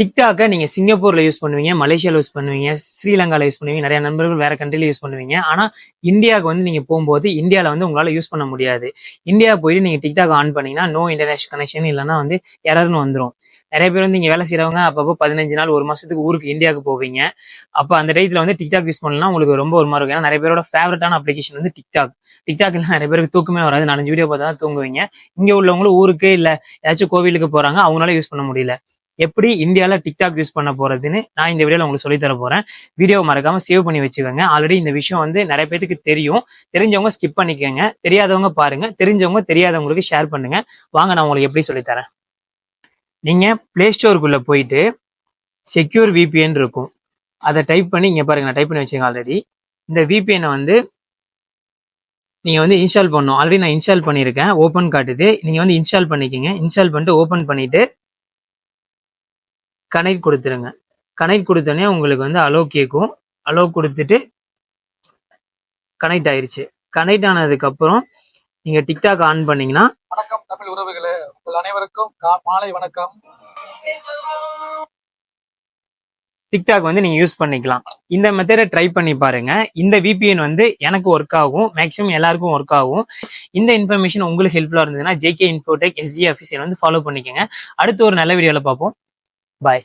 டிக்டாக்கை நீங்க சிங்கப்பூர்ல யூஸ் பண்ணுவீங்க, மலேசியால யூஸ் பண்ணுவீங்க, ஸ்ரீலங்கால யூஸ் பண்ணுவீங்க, நிறைய நண்பர்கள் வேற கண்ட்ரில யூஸ் பண்ணுவீங்க. ஆனா இந்தியாவுக்கு வந்து நீங்க போகும்போது இந்தியால வந்து உங்களால யூஸ் பண்ண முடியாது. இந்தியா போயிட்டு நீங்க டிக்டாக் ஆன் பண்ணீங்கன்னா நோ இன்டர்நேஷனல் கனெக்ஷன் இல்லைன்னா வந்து எரர்னு வந்துடும். நிறைய பேர் வந்து இங்க வேலை செய்யறவங்க அப்பப்போ 15 நாள் 1 மாசத்துக்கு ஊருக்கு இந்தியாவுக்கு போவீங்க. அப்ப அந்த டயத்துல வந்து டிக்டாக் யூஸ் பண்ணலாம் உங்களுக்கு ரொம்ப ஒரு மாதிரி இருக்கும். ஏன்னா நிறைய பேரோட ஃபேவரட்டான அப்ளிகேஷன் வந்து டிக்டாக். டிக்டாக்ல நிறைய பேருக்கு தூக்கமே வராது, 4-5 வீடியோ பார்த்தா தான் தூங்குவீங்க. இங்க உள்ளவங்களும் ஊருக்கு இல்ல ஏதாச்சும் கோவிலுக்கு போறாங்க, அவங்களால யூஸ் பண்ண முடியல. எப்படி இந்தியால டிக்டாக் யூஸ் பண்ண போறதுன்னு நான் இந்த வீடியோல உங்களுக்கு சொல்லி தர போறேன். வீடியோ மறக்காம சேவ் பண்ணி வச்சுக்கோங்க. ஆல்ரெடி இந்த விஷயம் வந்து நிறைய பேருக்கு தெரியும். தெரிஞ்சவங்க ஸ்கிப் பண்ணிக்கோங்க, தெரியாதவங்க பாருங்க, தெரிஞ்சவங்க தெரியாதவங்களுக்கு ஷேர் பண்ணுங்க. வாங்க நான் உங்களுக்கு எப்படி சொல்லி தரேன். நீங்க பிளே ஸ்டோருக்குள்ள போயிட்டு செக்யூர் விபிஎன் இருக்கும், அதை டைப் பண்ணி இங்க பாருங்க, நான் டைப் பண்ணி வச்சுக்கேன் ஆல்ரெடி. இந்த விபிஎன் வந்து நீங்க வந்து இன்ஸ்டால் பண்ணணும். ஆல்ரெடி நான் இன்ஸ்டால் பண்ணியிருக்கேன், ஓப்பன் காட்டுது. நீங்க வந்து இன்ஸ்டால் பண்ணிக்கோங்க. இன்ஸ்டால் பண்ணிட்டு ஓப்பன் பண்ணிட்டு கனெக்ட் கொடுத்துருங்க. கனெக்ட் கொடுத்தோடனே உங்களுக்கு வந்து அலோ கேட்கும். அலோ கொடுத்துட்டு கனெக்ட் ஆயிருச்சு. கனெக்ட் ஆனதுக்கு அப்புறம் நீங்க டிக்டாக் ஆன் பண்ணீங்கன்னா, வணக்கம் தமிழ் உறவுகளே, உங்கள் அனைவருக்கும் மாலை வணக்கம். டிக்டாக் வந்து நீங்க யூஸ் பண்ணிக்கலாம். இந்த மெத்தடை ட்ரை பண்ணி பாருங்க. இந்த விபிஎன் வந்து எனக்கு ஒர்க் ஆகும், மேக்ஸிமம் எல்லாருக்கும் ஒர்க் ஆகும். இந்த இன்ஃபர்மேஷன் உங்களுக்கு ஹெல்ப்ஃபுல்லா இருந்ததுன்னா JK Infotech SG Official வந்து ஃபாலோ பண்ணிக்கோங்க. அடுத்து ஒரு நல்ல வீடியோல பார்ப்போம். பாய்.